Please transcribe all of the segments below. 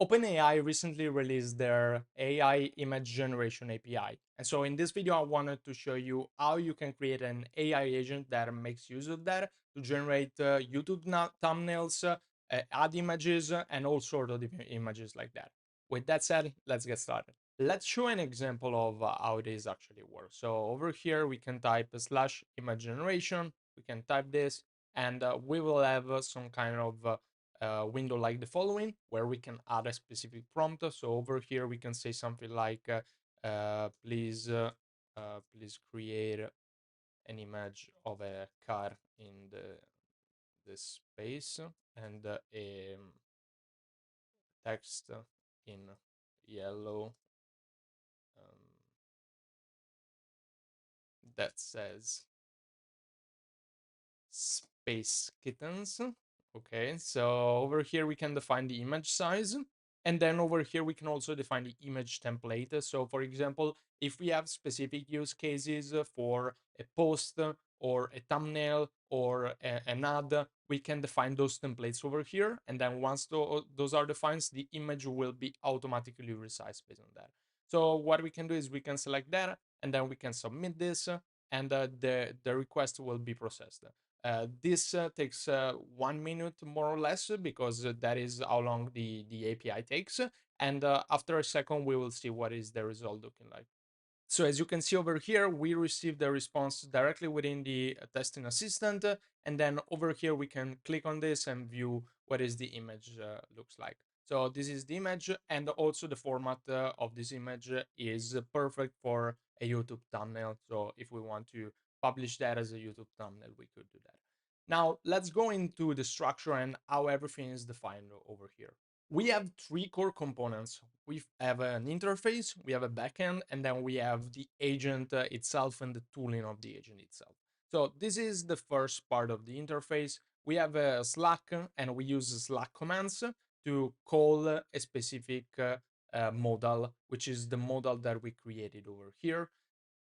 OpenAI recently released their AI image generation API. And so in this video, I wanted to show you how you can create an AI agent that makes use of that to generate YouTube thumbnails, add images, and all sorts of different images like that. With that said, let's get started. Let's show an example of how this actually works. So over here, we can type slash image generation. We can type this, and we will have some kind of window like the following, where we can add a specific prompt. So over here we can say something like please create an image of a car in the space, and a text in yellow um, that says space kittens. Okay, so over here we can define the image size, and then over here we can also define the image template. So for example, if we have specific use cases for a post or a thumbnail or an ad, we can define those templates over here, and then once those are defined, the image will be automatically resized based on that. So what we can do is we can select that, and then we can submit this, and the request will be processed. This takes 1 minute more or less, because that is how long the API takes. And after a second, we will see what is the result looking like. So as you can see over here, we received the response directly within the testing assistant. And then over here, we can click on this and view what is the image looks like. So this is the image, and also the format of this image is perfect for a YouTube thumbnail. So if we want to publish that as a YouTube thumbnail, we could do that. Now let's go into the structure and how everything is defined over here. We have three core components. We have an interface, we have a backend, and then we have the agent itself and the tooling of the agent itself. So this is the first part of the interface. We have a Slack, and we use Slack commands to call a specific modal, which is the modal that we created over here.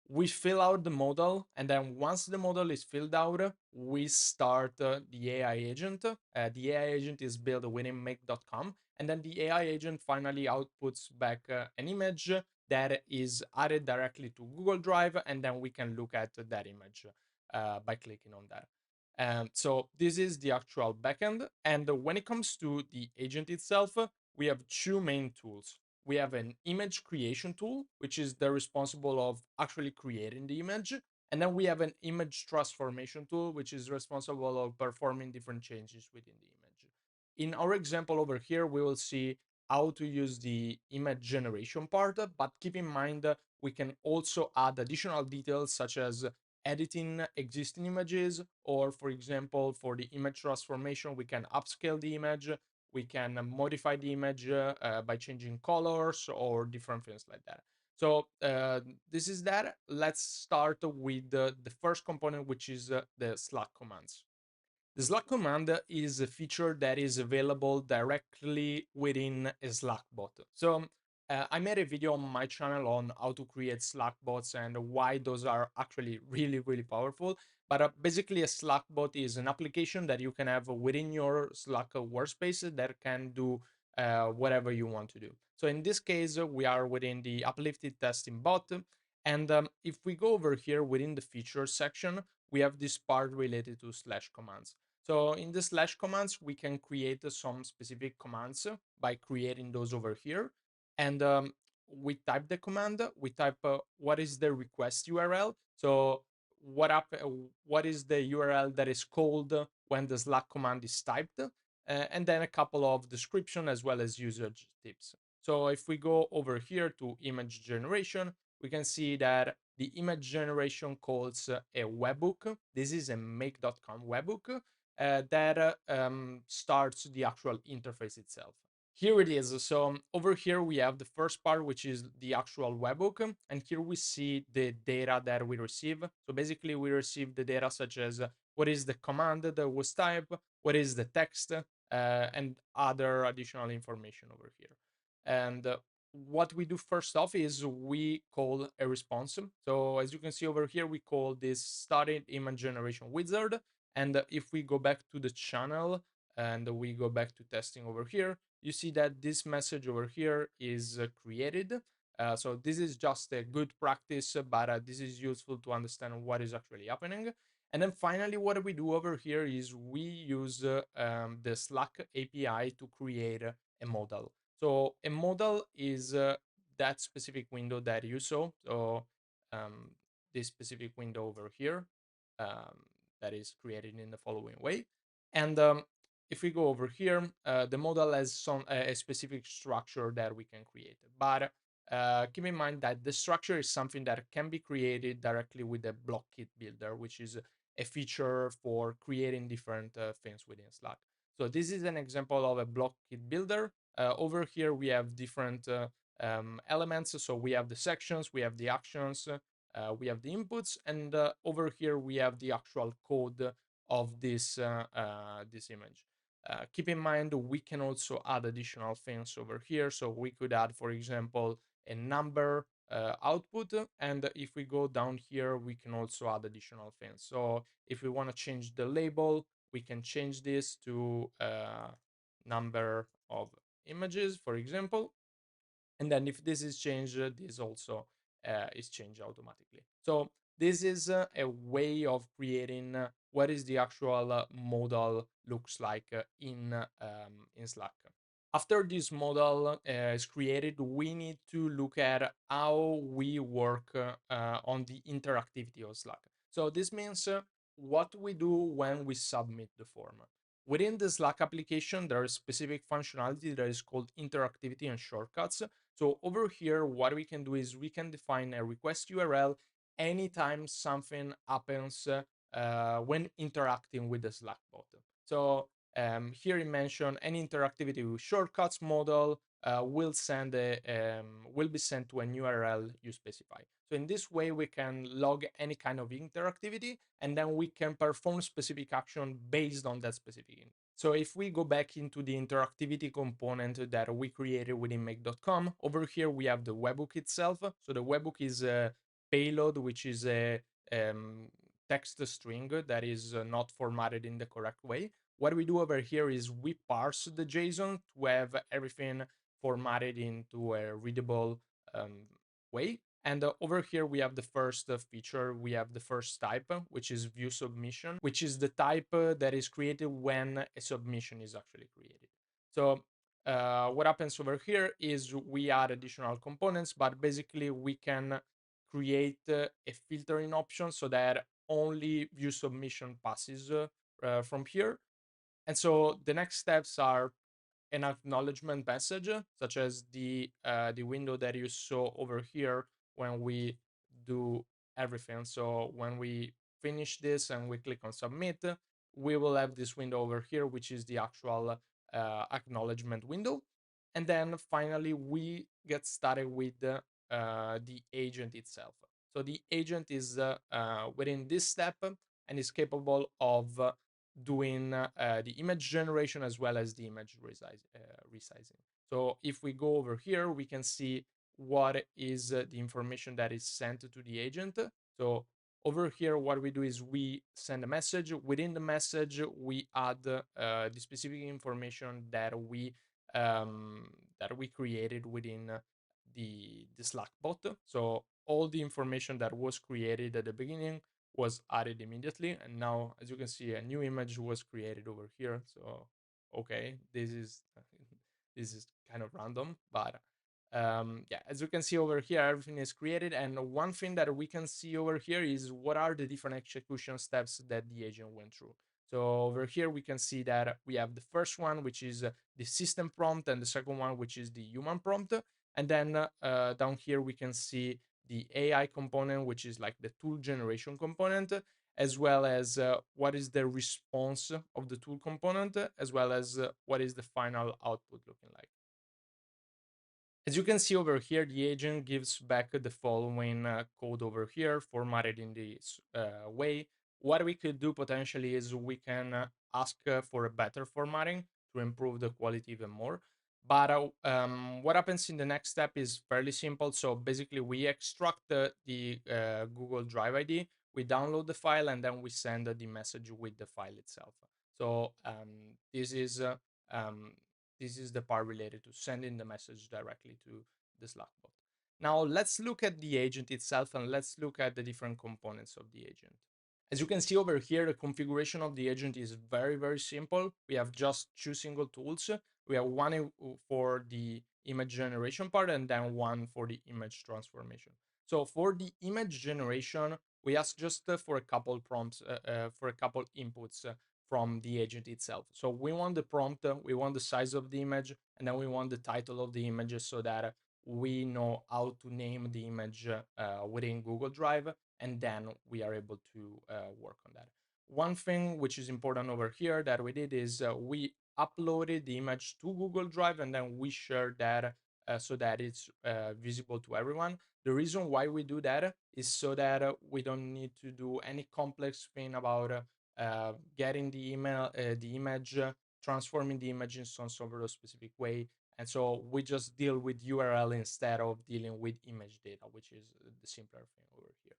We fill out the model, and then once the model is filled out, we start the AI agent. The AI agent is built within make.com, and then the AI agent finally outputs back an image that is added directly to Google Drive, and then we can look at that image by clicking on that. So this is the actual backend. And when it comes to the agent itself, we have two main tools. We have an image creation tool, which is the responsible of actually creating the image. And then we have an image transformation tool, which is responsible of performing different changes within the image. In our example over here, we will see how to use the image generation part, but keep in mind we can also add additional details such as editing existing images, or for example, for the image transformation, we can upscale the image, we can modify the image by changing colors or different things like that. So this is that. Let's start with the first component, which is the Slack commands. The Slack command is a feature that is available directly within a Slack bot. So I made a video on my channel on how to create Slack bots and why those are actually really, really powerful. But basically, a Slack bot is an application that you can have within your Slack workspace that can do whatever you want to do. So in this case, we are within the Uplifted testing bot. And if we go over here within the features section, we have this part related to slash commands. So in the slash commands, we can create some specific commands by creating those over here. And we type the command, we type what is the request URL. So what is the URL that is called when the Slack command is typed, and then a couple of description as well as usage tips. So if we go over here to image generation, we can see that the image generation calls a webbook. This is a make.com webbook that starts the actual interface itself. Here it is. So over here we have the first part, which is the actual webbook, and here we see the data that we receive. So basically we receive the data such as what is the command that was typed, what is the text, and other additional information over here. And what we do first off is we call a response. So as you can see over here, we call this started image generation wizard. And if we go back to the channel and we go back to testing over here, you see that this message over here is created. So this is just a good practice, but this is useful to understand what is actually happening. And then finally, what we do over here is we use the Slack API to create a model. So a model is that specific window that you saw. So um, this specific window over here um, that is created in the following way. And if we go over here, the model has some a specific structure that we can create. But keep in mind that the structure is something that can be created directly with the block kit builder, which is a feature for creating different things within Slack. So this is an example of a block kit builder. Over here, we have different elements. So we have the sections, we have the actions, we have the inputs, and over here we have the actual code of this image. Keep in mind we can also add additional things over here. So we could add, for example, a number output, and if we go down here, we can also add additional things. So if we want to change the label, we can change this to number of images, for example. And then if this is changed, this also is changed automatically. So this is a way of creating what is the actual model looks like in Slack. After this model is created, we need to look at how we work on the interactivity of Slack. So this means what we do when we submit the form. Within the Slack application, there is specific functionality that is called interactivity and shortcuts. So over here, what we can do is we can define a request URL anytime something happens when interacting with the Slack bot. So here you mention any interactivity with shortcuts model will be sent to an URL you specify. So in this way, we can log any kind of interactivity, and then we can perform specific action based on that specific. So if we go back into the interactivity component that we created within make.com, over here we have the webbook itself. So the webbook is a payload, which is a text string that is not formatted in the correct way. What we do over here is we parse the JSON to have everything formatted into a readable way. And over here, we have the first feature. We have the first type, which is view submission, which is the type that is created when a submission is actually created. So what happens over here is we add additional components, but basically we can create a filtering option so that only view submission passes from here. And so the next steps are an acknowledgement message, such as the window that you saw over here when we do everything. So when we finish this and we click on submit, we will have this window over here, which is the actual acknowledgement window. And then finally, we get started with the agent itself. So the agent is within this step and is capable of doing the image generation as well as the image resizing. So if we go over here, we can see what is the information that is sent to the agent. So over here, what we do is we send a message. Within the message, we add the specific information that we created within the Slack bot. So all the information that was created at the beginning was added immediately, and now as you can see a new image was created over here. So okay, this is this is kind of random, but yeah, as you can see over here, everything is created, and one thing that we can see over here is what are the different execution steps that the agent went through. So over here we can see that we have the first one, which is the system prompt, and the second one, which is the human prompt. And then down here we can see the AI component, which is like the tool generation component, as well as what is the response of the tool component, as well as what is the final output looking like. As you can see over here, the agent gives back the following code over here, formatted in this way. What we could do potentially is we can ask for a better formatting to improve the quality even more. But what happens in the next step is fairly simple. So basically, we extract the Google Drive ID, we download the file, and then we send the message with the file itself. So this is This is the part related to sending the message directly to the Slack bot. Now let's look at the agent itself and let's look at the different components of the agent. As you can see over here, the configuration of the agent is very, very simple. We have just two single tools. We have one for the image generation part and then one for the image transformation. So for the image generation, we ask just for a couple prompts, for a couple inputs from the agent itself. So we want the prompt, we want the size of the image, and then we want the title of the image so that we know how to name the image within Google Drive, and then we are able to work on that. One thing which is important over here that we did is we uploaded the image to Google Drive and then we shared that so that it's visible to everyone. The reason why we do that is so that we don't need to do any complex thing about getting the image, transforming the image in some sort of specific way. And so we just deal with URL instead of dealing with image data, which is the simpler thing over here.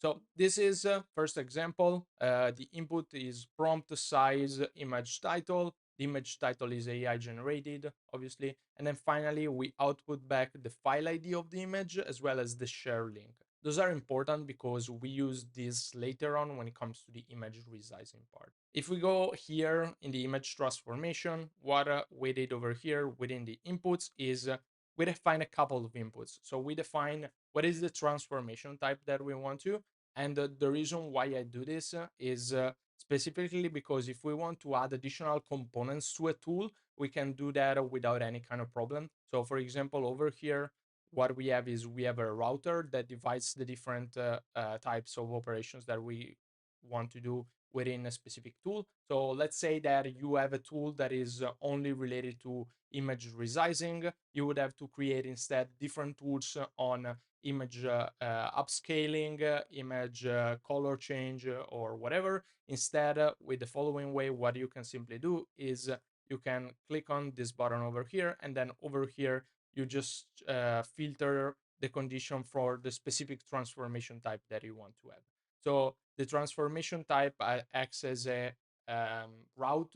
So this is first example. The input is prompt, size, image title. The image title is AI generated, obviously. And then finally, we output back the file ID of the image as well as the share link. Those are important because we use this later on when it comes to the image resizing part. If we go here in the image transformation, what we did over here within the inputs is we define a couple of inputs. So we define what is the transformation type that we want to. And the reason why I do this is specifically because if we want to add additional components to a tool, we can do that without any kind of problem. So for example, over here, what we have is we have a router that divides the different types of operations that we want to do within a specific tool. So let's say that you have a tool that is only related to image resizing. You would have to create instead different tools on image upscaling, image color change, or whatever. Instead, with the following way, what you can simply do is you can click on this button over here, and then over here, you just filter the condition for the specific transformation type that you want to have. So the transformation type acts as a route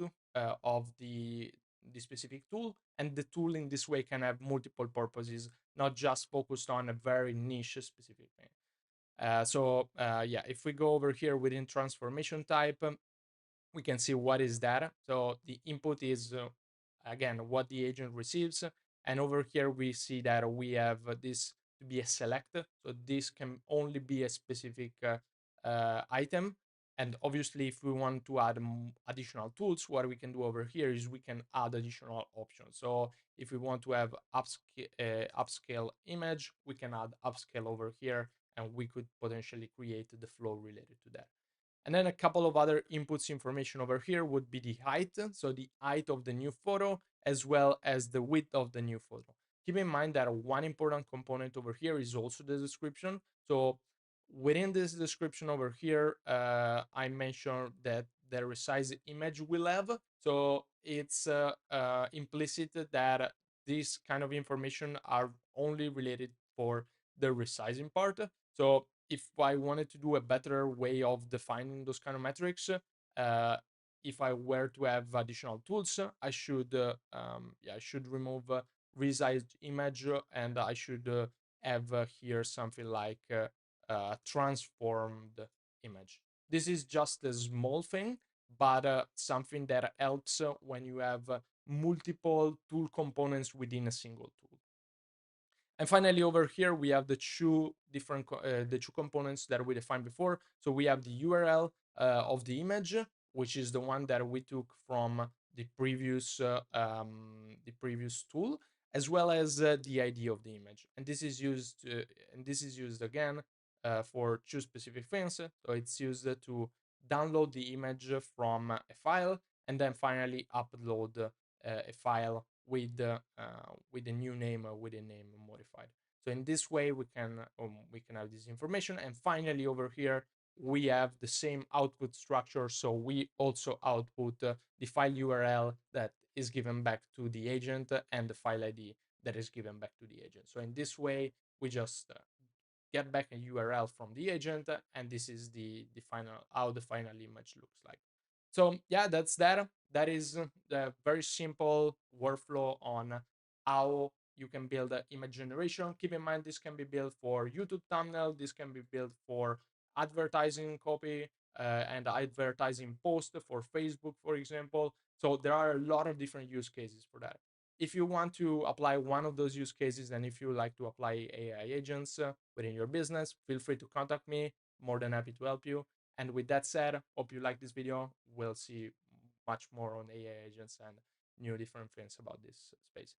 of the specific tool, and the tool in this way can have multiple purposes, not just focused on a very niche specific thing. Yeah, if we go over here within transformation type, we can see what is that. So the input is again what the agent receives, and over here we see that we have this to be a select. So this can only be a specific item. And obviously, if we want to add additional tools, what we can do over here is we can add additional options. So if we want to have upscale image, we can add upscale over here, and we could potentially create the flow related to that. And then a couple of other inputs information over here would be the height, so the height of the new photo, as well as the width of the new photo. Keep in mind that one important component over here is also the description. So within this description over here, I mentioned that the resized image will have. So it's implicit that these kind of information are only related for the resizing part. So if I wanted to do a better way of defining those kind of metrics, if I were to have additional tools, I should remove resized image, and I should have here something like transformed image. This is just a small thing, but something that helps when you have multiple tool components within a single tool. And finally, over here, we have the the two components that we defined before. So we have the URL of the image, which is the one that we took from the previous tool, as well as the ID of the image. And this is used again for two specific things. So it's used to download the image from a file, and then finally upload a file with the new name or with a name modified. So in this way, we can have this information. And finally, over here, we have the same output structure. So we also output the file URL that is given back to the agent and the file ID that is given back to the agent. So in this way, we just get back a URL from the agent, and this is the final how the final image looks like. So yeah, that's that. That is the very simple workflow on how you can build an image generation. Keep in mind, this can be built for YouTube thumbnail. This can be built for advertising copy and advertising post for Facebook, for example. So there are a lot of different use cases for that. If you want to apply one of those use cases, and if you like to apply AI agents within your business, feel free to contact me. More than happy to help you. And with that said, hope you like this video. We'll see much more on AI agents and new different things about this space.